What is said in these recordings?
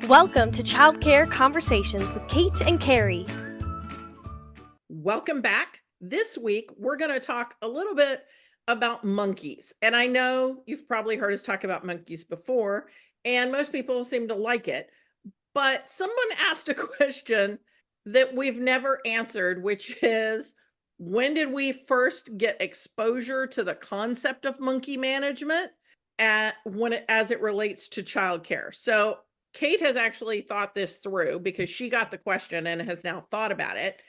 Welcome to Childcare Conversations with Kate and Carrie. Welcome back. This week, we're going to talk a little bit about monkeys. And I know you've probably heard us talk about monkeys before, and most people seem to like it. But someone asked a question that we've never answered, which is, when did we first get exposure to the concept of monkey management as it relates to childcare? So Kate has actually thought this through because she got the question and has now thought about it.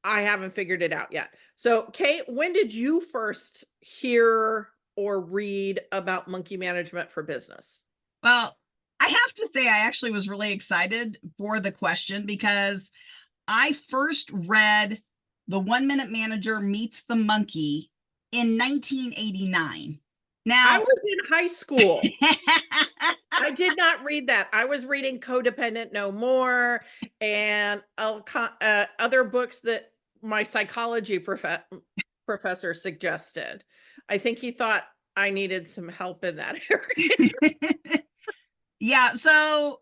I haven't figured it out yet. So Kate, when did you first hear or read about monkey management for business? Well, I have to say, I actually was really excited for the question because I first read The 1 Minute Manager Meets the Monkey in 1989. I Now, was in high school. I did not read that. I was reading Codependent No More and other books that my psychology professor suggested. I think he thought I needed some help in that area. yeah, so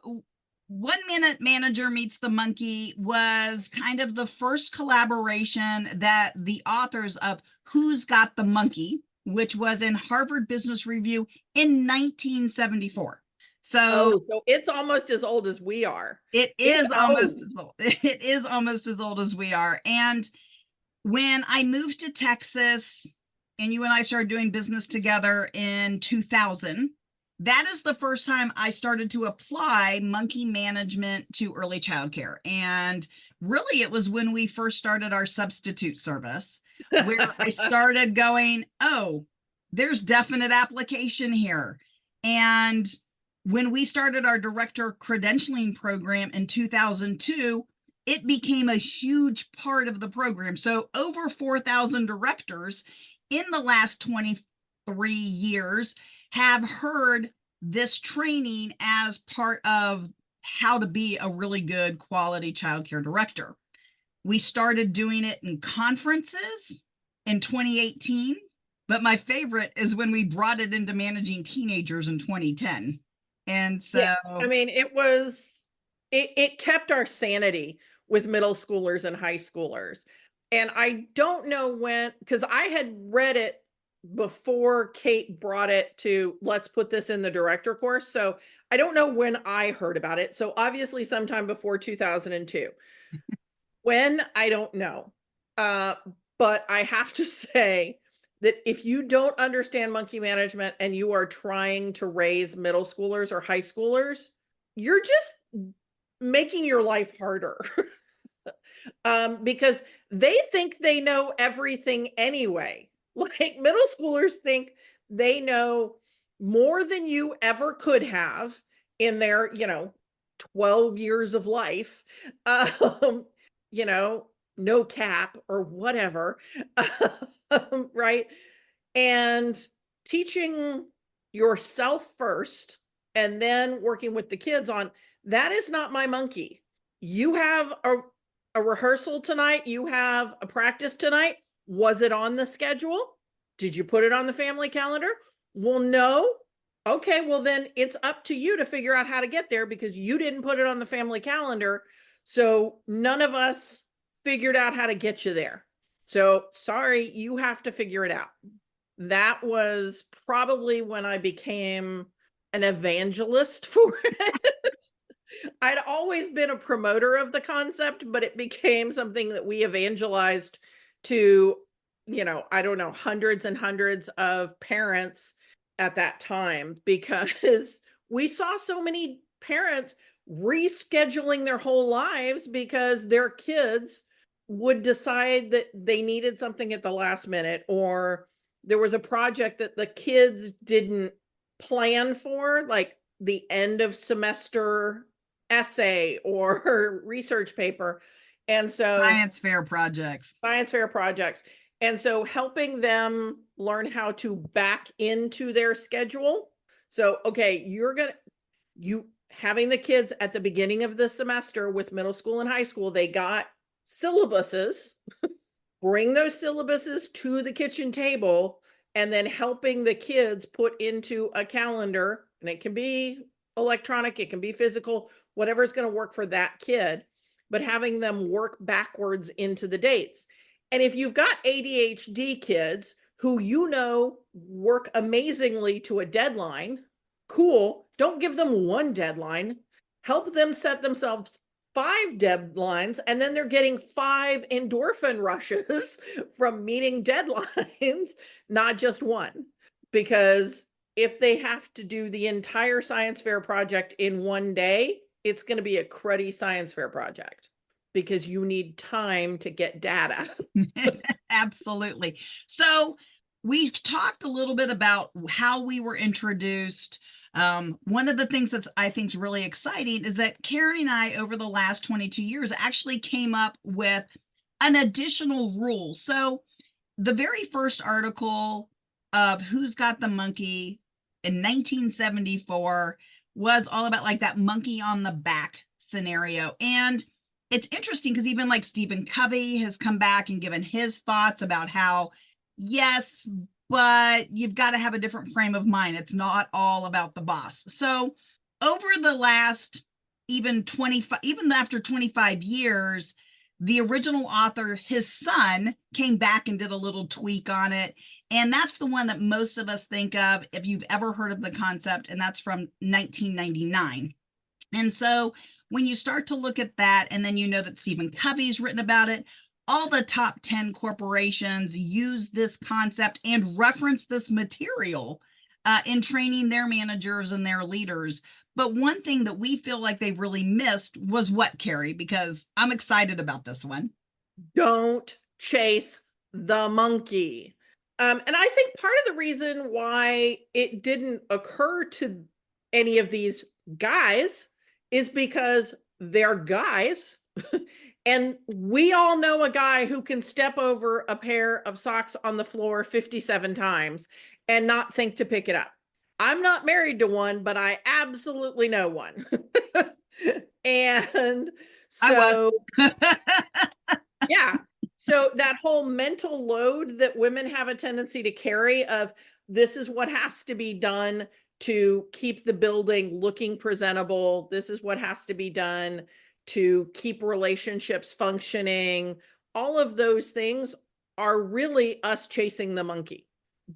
1 Minute Manager Meets the Monkey was kind of the first collaboration that the authors of Who's Got the Monkey, which was in Harvard Business Review in 1974. So it's almost as old as we are. It is almost as old. It is almost as old as we are. And when I moved to Texas and you and I started doing business together in 2000, that is the first time I started to apply monkey management to early childcare. And really, it was when we first started our substitute service where I started going, oh, there's definite application here. And when we started our director credentialing program in 2002, it became a huge part of the program. So over 4,000 directors in the last 23 years have heard this training as part of how to be a really good quality childcare director. We started doing it in conferences in 2018, but my favorite is when we brought it into managing teenagers in 2010. And so, yeah, I mean, it kept our sanity with middle schoolers and high schoolers. And I don't know when, because I had read it before Kate brought it to, let's put this in the director course. So I don't know when I heard about it. So obviously sometime before 2002. When, I don't know. But I have to say that if you don't understand monkey management and you are trying to raise middle schoolers or high schoolers, you're just making your life harder. Because they think they know everything anyway. Like middle schoolers think they know more than you ever could have in their, 12 years of life. No cap or whatever. Right. And teaching yourself first and then working with the kids on that is not my monkey. You have a rehearsal tonight. You have a practice tonight. Was it on the schedule? Did you put it on the family calendar? Well, no. Okay, well then it's up to you to figure out how to get there because you didn't put it on the family calendar. So none of us figured out how to get you there. So sorry, you have to figure it out. That was probably when I became an evangelist for it. I'd always been a promoter of the concept, but it became something that we evangelized to, I don't know, hundreds and hundreds of parents at that time because we saw so many parents rescheduling their whole lives because their kids would decide that they needed something at the last minute, or there was a project that the kids didn't plan for, like the end of semester essay or research paper. And so science fair projects. And so helping them learn how to back into their schedule. So, okay, you having the kids at the beginning of the semester with middle school and high school, they got syllabuses, bring those syllabuses to the kitchen table, and then helping the kids put into a calendar, and it can be electronic, it can be physical, whatever is going to work for that kid, but having them work backwards into the dates. And if you've got ADHD kids who work amazingly to a deadline, cool. Don't give them one deadline. Help them set themselves 5 deadlines, and then they're getting 5 endorphin rushes from meeting deadlines, not just one. Because if they have to do the entire science fair project in one day, it's going to be a cruddy science fair project because you need time to get data. Absolutely. So we've talked a little bit about how we were introduced. One of the things that I think is really exciting is that Carrie and I, over the last 22 years, actually came up with an additional rule. So the very first article of Who's Got the Monkey in 1974 was all about like that monkey on the back scenario. And it's interesting because even like Stephen Covey has come back and given his thoughts about how, yes, but you've got to have a different frame of mind. It's not all about the boss. So over the last even after 25 years, the original author, his son, came back and did a little tweak on it. And that's the one that most of us think of if you've ever heard of the concept, and that's from 1999. And so when you start to look at that, and then you know that Stephen Covey's written about it, all the top 10 corporations use this concept and reference this material in training their managers and their leaders. But one thing that we feel like they've really missed was what, Carrie? Because I'm excited about this one. Don't chase the monkey. And I think part of the reason why it didn't occur to any of these guys is because they're guys. And we all know a guy who can step over a pair of socks on the floor 57 times and not think to pick it up. I'm not married to one, but I absolutely know one. And so, yeah. So that whole mental load that women have a tendency to carry of this is what has to be done to keep the building looking presentable. This is what has to be done to keep relationships functioning. All of those things are really us chasing the monkey,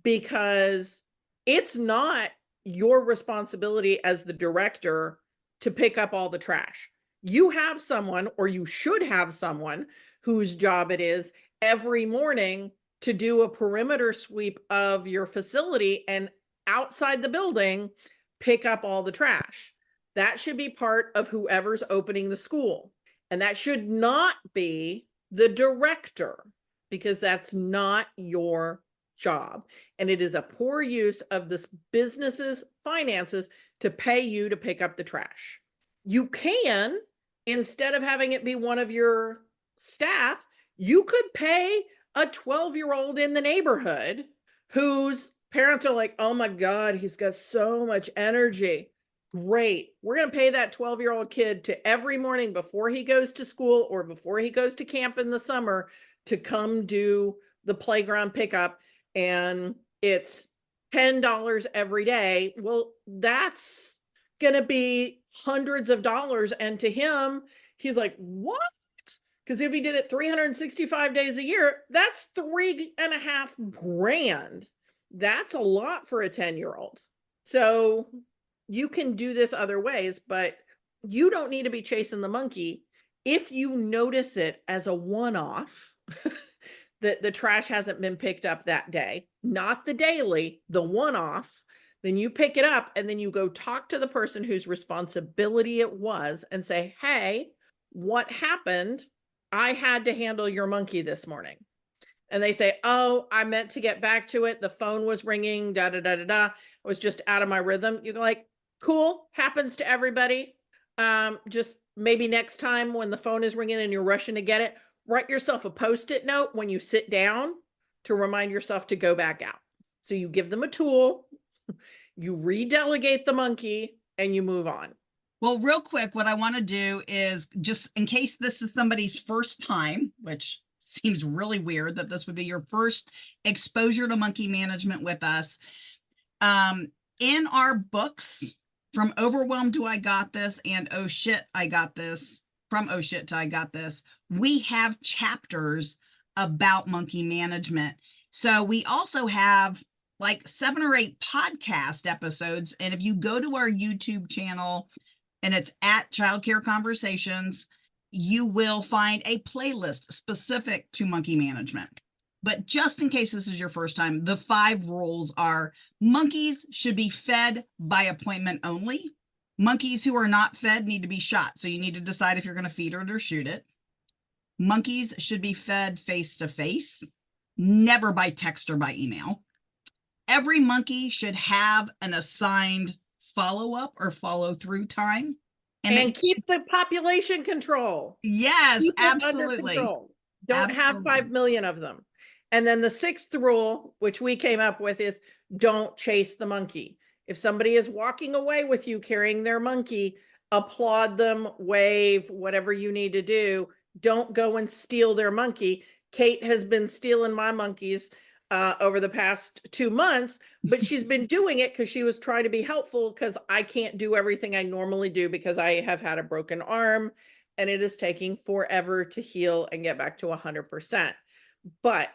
because it's not your responsibility as the director to pick up all the trash. You have someone, or you should have someone, whose job it is every morning to do a perimeter sweep of your facility and outside the building, pick up all the trash. That should be part of whoever's opening the school. And that should not be the director, because that's not your job. And it is a poor use of this business's finances to pay you to pick up the trash. You can, instead of having it be one of your staff, you could pay a 12-year-old in the neighborhood whose parents are like, oh my God, he's got so much energy. Great. We're going to pay that 12-year-old kid to every morning before he goes to school or before he goes to camp in the summer to come do the playground pickup. And it's $10 every day. Well, that's going to be hundreds of dollars. And to him, he's like, what? Because if he did it 365 days a year, that's $3.5 grand. That's a lot for a 10-year-old. So you can do this other ways, but you don't need to be chasing the monkey. If you notice it as a one-off, that the trash hasn't been picked up that day, not the daily, the one-off, then you pick it up and then you go talk to the person whose responsibility it was and say, hey, what happened? I had to handle your monkey this morning. And they say, oh, I meant to get back to it. The phone was ringing, da, da, da, da, da. I was just out of my rhythm. You're like, cool, happens to everybody. Just maybe next time when the phone is ringing and you're rushing to get it, write yourself a Post-it note when you sit down to remind yourself to go back out. So you give them a tool, you redelegate the monkey, and you move on. Well, real quick, what I want to do is, just in case this is somebody's first time, which seems really weird that this would be your first exposure to monkey management with us. In our books, From overwhelmed to I got this, and oh shit, I got this, from oh shit to I got this, we have chapters about monkey management. So we also have like 7 or 8 podcast episodes. And if you go to our YouTube channel and it's at Childcare Conversations, you will find a playlist specific to monkey management. But just in case this is your first time, the 5 rules are: monkeys should be fed by appointment only. Monkeys who are not fed need to be shot. So you need to decide if you're going to feed it or shoot it. Monkeys should be fed face to face, never by text or by email. Every monkey should have an assigned follow-up or follow-through time. And keep the population control. Yes, keep absolutely. Under control. Don't have 5 million of them. And then the 6th rule, which we came up with, is don't chase the monkey. If somebody is walking away with you carrying their monkey, applaud them, wave, whatever you need to do. Don't go and steal their monkey. Kate has been stealing my monkeys over the past 2 months, but she's been doing it because she was trying to be helpful, because I can't do everything I normally do because I have had a broken arm and it is taking forever to heal and get back to 100%. But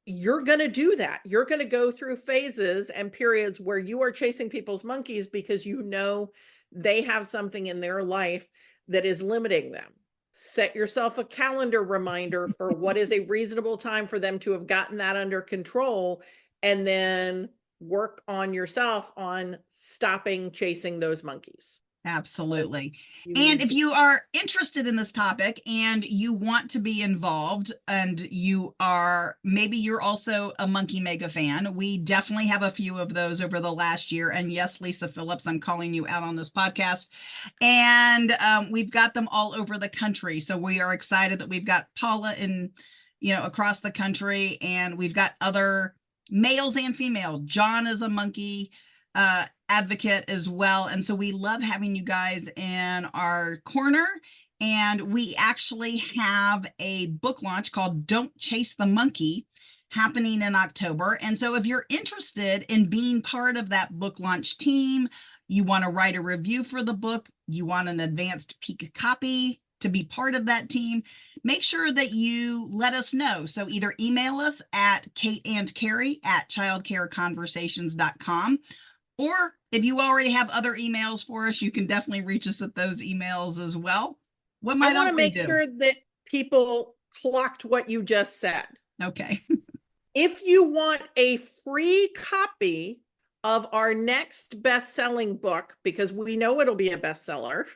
you're going to do that. You're going to go through phases and periods where you are chasing people's monkeys because you know they have something in their life that is limiting them. Set yourself a calendar reminder for what is a reasonable time for them to have gotten that under control, and then work on yourself on stopping chasing those monkeys. Absolutely. And if you are interested in this topic and you want to be involved, and maybe you're also a Monkey Mega fan, we definitely have a few of those over the last year. And yes, Lisa Phillips, I'm calling you out on this podcast. And we've got them all over the country. So we are excited that we've got Paula across the country, and we've got other males and female. John is a monkey advocate as well. And so we love having you guys in our corner. And we actually have a book launch called Don't Chase the Monkey happening in October. And so if you're interested in being part of that book launch team, you want to write a review for the book, you want an advanced peek copy to be part of that team, make sure that you let us know. So either email us at kateandcarrie@childcareconversations.com. Or if you already have other emails for us, you can definitely reach us at those emails as well. What might I want to make sure that people clocked what you just said. Okay. If you want a free copy of our next best-selling book, because we know it'll be a bestseller,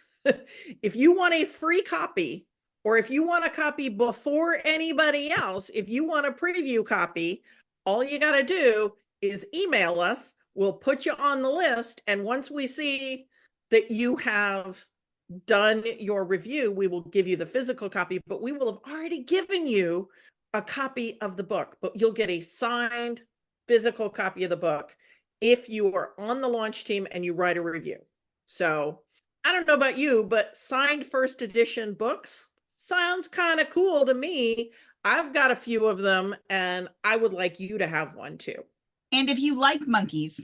if you want a free copy, or if you want a copy before anybody else, if you want a preview copy, all you got to do is email us. We'll put you on the list. And once we see that you have done your review, we will give you the physical copy, but we will have already given you a copy of the book. But you'll get a signed physical copy of the book if you are on the launch team and you write a review. So I don't know about you, but signed first edition books sounds kind of cool to me. I've got a few of them, and I would like you to have one too. And if you like monkeys,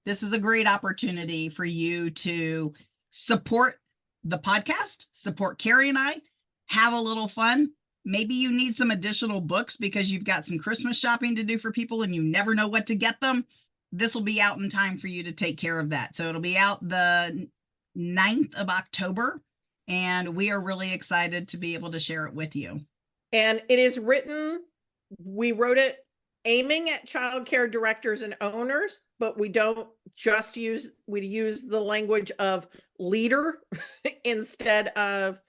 this is a great opportunity for you to support the podcast, support Carrie and I, have a little fun. Maybe you need some additional books because you've got some Christmas shopping to do for people and you never know what to get them. This will be out in time for you to take care of that. So it'll be out the 9th of October, and we are really excited to be able to share it with you. And it is we wrote it aiming at childcare directors and owners, but we don't just use the language of leader instead of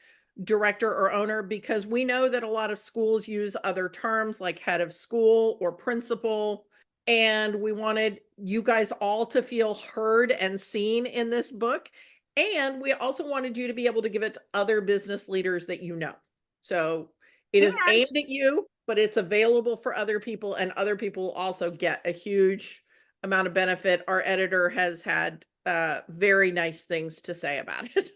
director or owner, because we know that a lot of schools use other terms like head of school or principal. And we wanted you guys all to feel heard and seen in this book. And we also wanted you to be able to give it to other business leaders that you know. So it is aimed at you, but it's available for other people, and other people also get a huge amount of benefit. Our editor has had very nice things to say about it.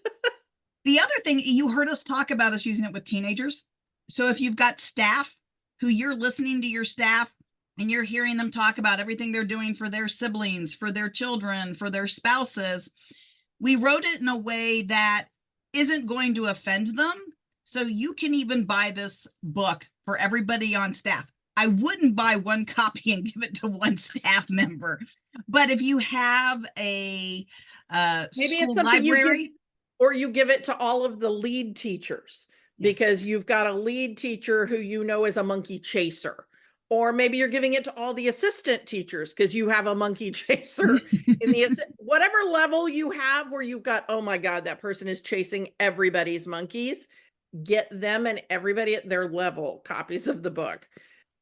The other thing, you heard us talk about us using it with teenagers. So if you've got staff who you're listening to your staff and you're hearing them talk about everything they're doing for their siblings, for their children, for their spouses, We wrote it in a way that isn't going to offend them. So you can even buy this book for everybody on staff. I wouldn't buy one copy and give it to one staff member. But if you have a Maybe it's school something library, or you give it to all of the lead teachers, because you've got a lead teacher who you know is a monkey chaser. Or maybe you're giving it to all the assistant teachers because you have a monkey chaser in the whatever level you have where you've got, oh my God, that person is chasing everybody's monkeys. Get them and everybody at their level copies of the book.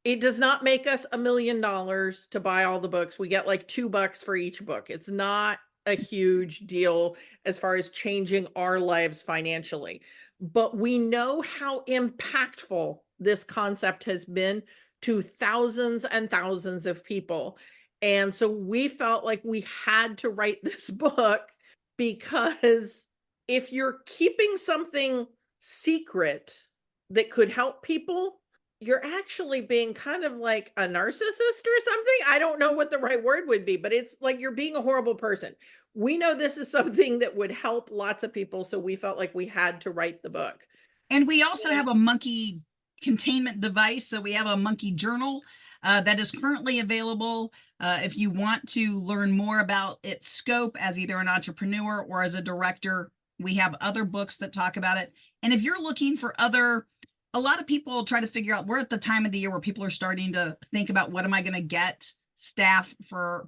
It does not make us $1 million to buy all the books. We get like $2 for each book. It's not a huge deal as far as changing our lives financially. But we know how impactful this concept has been to thousands and thousands of people. And so we felt like we had to write this book, because if you're keeping something secret that could help people, you're actually being kind of like a narcissist or something. I don't know what the right word would be, but it's like you're being a horrible person. We know this is something that would help lots of people, so we felt like we had to write the book. and we also have a monkey containment device. So we have a monkey journal that is currently available. If you want to learn more about its scope as either an entrepreneur or as a director, we have other books that talk about it. And if you're looking for a lot of people try to figure out, we're at the time of the year where people are starting to think about, what am I going to get staff for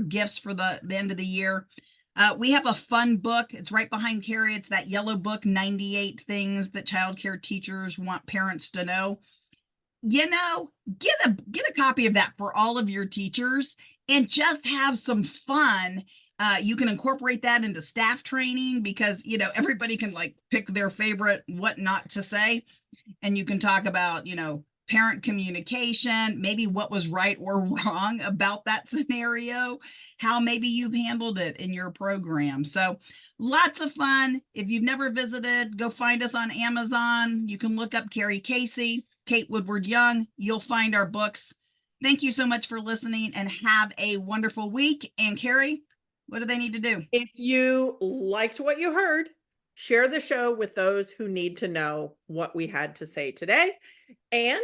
gifts for the end of the year? We have a fun book. It's right behind Carrie. It's that yellow book, 98 Things That Childcare Teachers Want Parents to Know. Get a copy of that for all of your teachers and just have some fun. You can incorporate that into staff training, because everybody can like pick their favorite what not to say, and you can talk about parent communication, maybe what was right or wrong about that scenario, how maybe you've handled it in your program. So lots of fun. If you've never visited, go find us on Amazon. You can look up Carrie Casey, Kate Woodward Young. You'll find our books. Thank you so much for listening, and have a wonderful week. And Carrie, what do they need to do? If you liked what you heard, share the show with those who need to know what we had to say today. And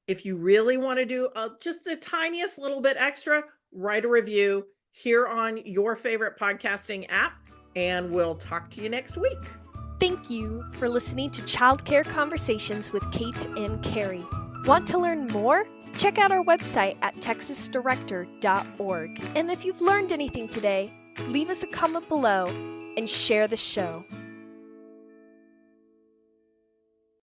if you really want to do just the tiniest little bit extra, write a review here on your favorite podcasting app, and we'll talk to you next week. Thank you for listening to Childcare Conversations with Kate and Carrie. Want to learn more? Check out our website at texasdirector.org. And if you've learned anything today, leave us a comment below and share the show.